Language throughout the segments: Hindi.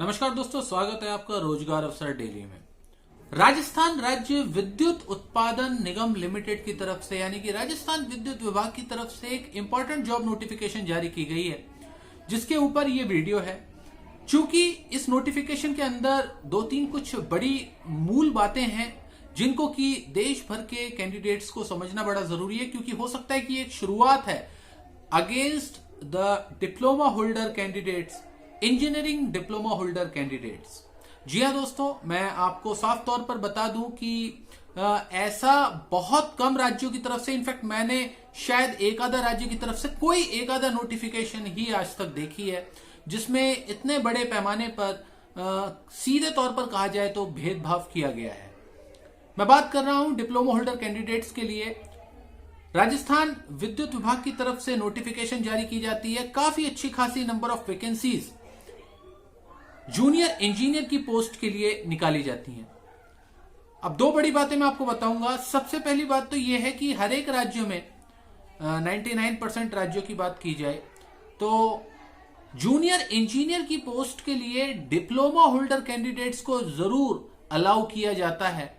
नमस्कार दोस्तों, स्वागत है आपका रोजगार अवसर डेली में। राजस्थान राज्य विद्युत उत्पादन निगम लिमिटेड की तरफ से यानी कि राजस्थान विद्युत विभाग की तरफ से एक इंपॉर्टेंट जॉब नोटिफिकेशन जारी की गई है, जिसके ऊपर ये वीडियो है। चूंकि इस नोटिफिकेशन के अंदर दो तीन कुछ बड़ी मूल बातें हैं जिनको कि देश भर के कैंडिडेट्स को समझना बड़ा जरूरी है, क्योंकि हो सकता है कि एक शुरुआत है against the diploma holder candidates, engineering diploma holder candidates. जी हाँ दोस्तों, मैं आपको साफ तौर पर बता दूं कि ऐसा बहुत कम राज्यों की तरफ से, इनफैक्ट मैंने शायद एक आधा राज्य की तरफ से कोई एक आधा नोटिफिकेशन ही आज तक देखी है जिसमें इतने बड़े पैमाने पर सीधे तौर पर कहा जाए तो भेदभाव किया गया है। मैं बात कर रहा हूं डिप्लोमा होल्डर कैंडिडेट्स के लिए। राजस्थान विद्युत विभाग की तरफ से नोटिफिकेशन जारी की जाती है। काफी अच्छी खासी number of vacancies junior engineer की पोस्ट के लिए निकाली जाती हैं। अब दो बड़ी बातें मैं आपको बताऊंगा। सबसे पहली बात तो यह है कि हर एक राज्य में 99% राज्यों की बात की जाए तो जूनियर इंजीनियर की पोस्ट के लिए डिप्लोमा होल्डर कैंडिडेट्स को जरूर अलाउ किया जाता है।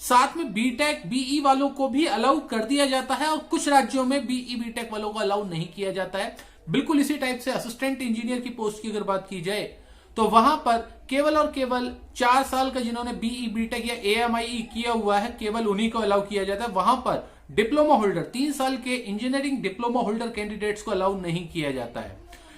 साथ में बीटेक बीई वालों को भी अलाउ कर दिया जाता है और कुछ राज्यों में बीई बीटेक वालों को अलाउ नहीं किया जाता है। बिल्कुल इसी टाइप से असिस्टेंट इंजीनियर की पोस्ट की अगर बात की जाए तो वहां पर केवल और केवल 4 साल का जिन्होंने बीई बीटेक या एएमआई किया हुआ है, केवल उन्हीं को अलाउ किया जाता है। वहां पर डिप्लोमा होल्डर 3 साल के इंजीनियरिंग डिप्लोमा होल्डर कैंडिडेट्स को अलाउ नहीं किया जाता है।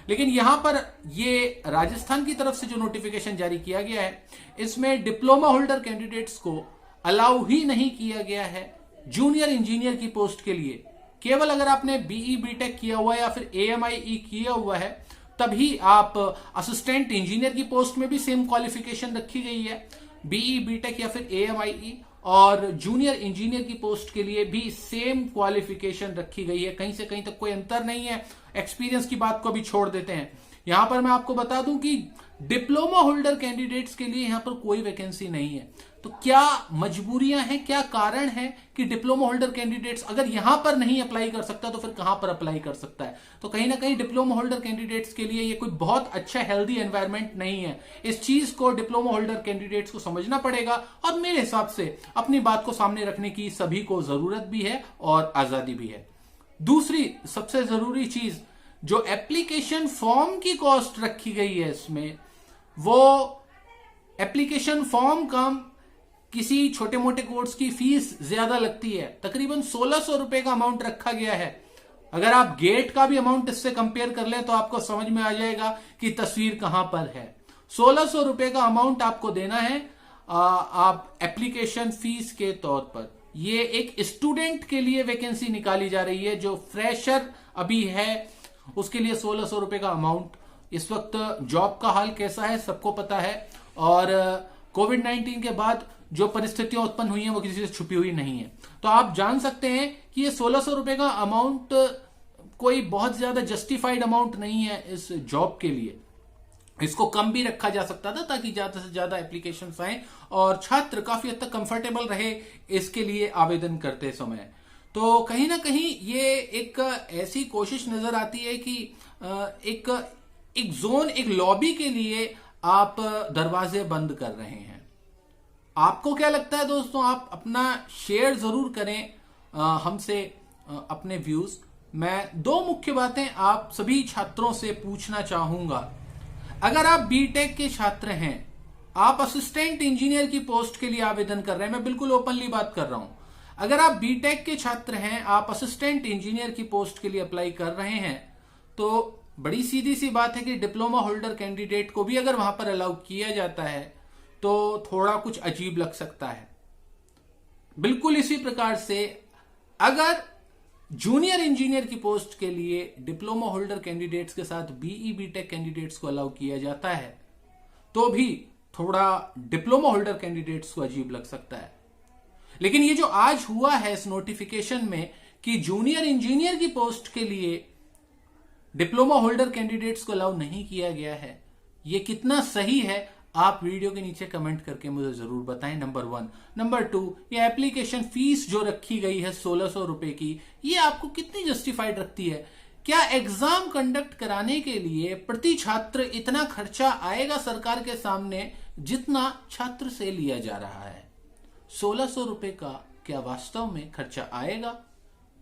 लेकिन यहां पर ये राजस्थान की तरफ से जो नोटिफिकेशन जारी किया गया है, इसमें डिप्लोमा होल्डर कैंडिडेट्स को अलाउ ही नहीं किया गया है जूनियर इंजीनियर की पोस्ट के लिए। केवल अगर आपने बीई बीटेक किया हुआ है या फिर एएमआई किया हुआ है तभी आप असिस्टेंट इंजीनियर की पोस्ट में भी सेम क्वालिफिकेशन रखी गई है। बीई बीटेक या फिर एएमआई और जूनियर इंजीनियर की पोस्ट के लिए भी सेम क्वालिफिकेशन रखी गई है। कहीं से कहीं तक कोई अंतर नहीं है। एक्सपीरियंस की बात को भी छोड़ देते हैं। यहां पर मैं आपको बता दूं कि डिप्लोमा होल्डर कैंडिडेट्स के लिए यहां पर कोई वैकेंसी नहीं है। तो क्या मजबूरियां हैं, क्या कारण है कि डिप्लोमा होल्डर कैंडिडेट्स अगर यहां पर नहीं अप्लाई कर सकता तो फिर कहां पर अप्लाई कर सकता है? तो कहीं ना कहीं डिप्लोमा होल्डर कैंडिडेट्स के लिए ये कोई बहुत अच्छा हेल्दी एनवायरनमेंट नहीं है। इस चीज को डिप्लोमा होल्डर कैंडिडेट्स को समझना पड़ेगा और मेरे हिसाब से अपनी बात को सामने रखने की सभी को जरूरत भी है और आजादी भी है। दूसरी सबसे जरूरी चीज, जो एप्लीकेशन फॉर्म की कॉस्ट रखी गई है इसमें, वो एप्लीकेशन फॉर्म कम किसी छोटे मोटे कोर्स की फीस ज्यादा लगती है। तकरीबन 1600 रुपए का अमाउंट रखा गया है। अगर आप गेट का भी अमाउंट इससे कंपेयर कर लें तो आपको समझ में आ जाएगा कि तस्वीर कहां पर है। 1600 रुपए का अमाउंट आपको देना है आप एप्लीकेशन फीस के तौर पर। ये एक स्टूडेंट के लिए वैकेंसी निकाली जा रही है जो फ्रेशर अभी है, उसके लिए 1600 रुपए का अमाउंट। इस वक्त जॉब का हाल कैसा है सबको पता है और कोविड-19 के बाद जो परिस्थितियां उत्पन्न हुई हैं वो किसी से छुपी हुई नहीं है। तो आप जान सकते हैं कि ये 1600 रुपए का अमाउंट कोई बहुत ज्यादा जस्टिफाइड अमाउंट नहीं है इस जॉब के लिए। इसको कम भी रखा जा सकता था ताकि ज्यादा से ज्यादा एप्लीकेशंस आए और छात्र काफी हद तक कंफर्टेबल रहे इसके लिए आवेदन करते समय। तो कहीं ना कहीं ये एक ऐसी कोशिश नजर आती है कि एक जोन, एक लॉबी के लिए आप दरवाजे बंद कर रहे हैं। आपको क्या लगता है दोस्तों? आप अपना शेयर जरूर करें हमसे अपने व्यूज। मैं दो मुख्य बातें आप सभी छात्रों से पूछना चाहूंगा। अगर आप बीटेक के छात्र हैं, आप असिस्टेंट इंजीनियर की पोस्ट के लिए आवेदन कर रहे हैं, मैं बिल्कुल ओपनली बात कर रहा हूं। अगर आप बीटेक के छात्र हैं, आप असिस्टेंट इंजीनियर की पोस्ट के लिए अप्लाई कर रहे हैं, तो बड़ी सीधी सी बात है कि डिप्लोमा होल्डर कैंडिडेट को भी अगर वहां पर अलाउ किया जाता है तो थोड़ा कुछ अजीब लग सकता है। बिल्कुल इसी प्रकार से अगर जूनियर इंजीनियर की पोस्ट के लिए डिप्लोमा होल्डर कैंडिडेट्स के साथ बीई बीटेक कैंडिडेट्स को अलाउ किया जाता है तो भी थोड़ा डिप्लोमा होल्डर कैंडिडेट्स को अजीब लग सकता है। लेकिन ये जो आज हुआ है इस नोटिफिकेशन में कि जूनियर इंजीनियर की पोस्ट के लिए डिप्लोमा होल्डर कैंडिडेट्स को अलाउ नहीं किया गया है, ये कितना सही है आप वीडियो के नीचे कमेंट करके मुझे जरूर बताएं। नंबर 1। नंबर 2, ये एप्लीकेशन फीस जो रखी गई है 1600 रुपए की, ये आपको कितनी जस्टिफाइड रखती है? क्या एग्जाम कंडक्ट कराने के लिए प्रति छात्र इतना खर्चा आएगा सरकार के सामने जितना छात्र से लिया जा रहा है? 1600 रुपए का क्या वास्तव में खर्चा आएगा?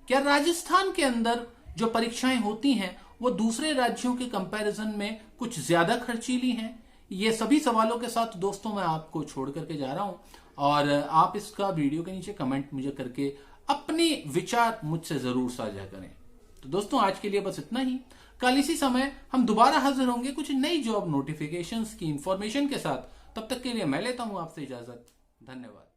क्या राजस्थान के अंदर जो परीक्षाएं होती हैं वो दूसरे राज्यों के कंपैरिजन में कुछ ज्यादा खर्चीली हैं? ये सभी सवालों के साथ दोस्तों मैं आपको छोड़ करके जा रहा हूं और आप इसका वीडियो के नीचे कमेंट मुझे करके अपने विचार मुझसे जरूर साझा करें। तो दोस्तों आज के लिए बस इतना ही। कल इसी समय हम दोबारा हाजिर होंगे कुछ नई जॉब नोटिफिकेशंस की इंफॉर्मेशन के साथ। तब तक के लिए मैं लेता हूं आपसे इजाजत। धन्यवाद।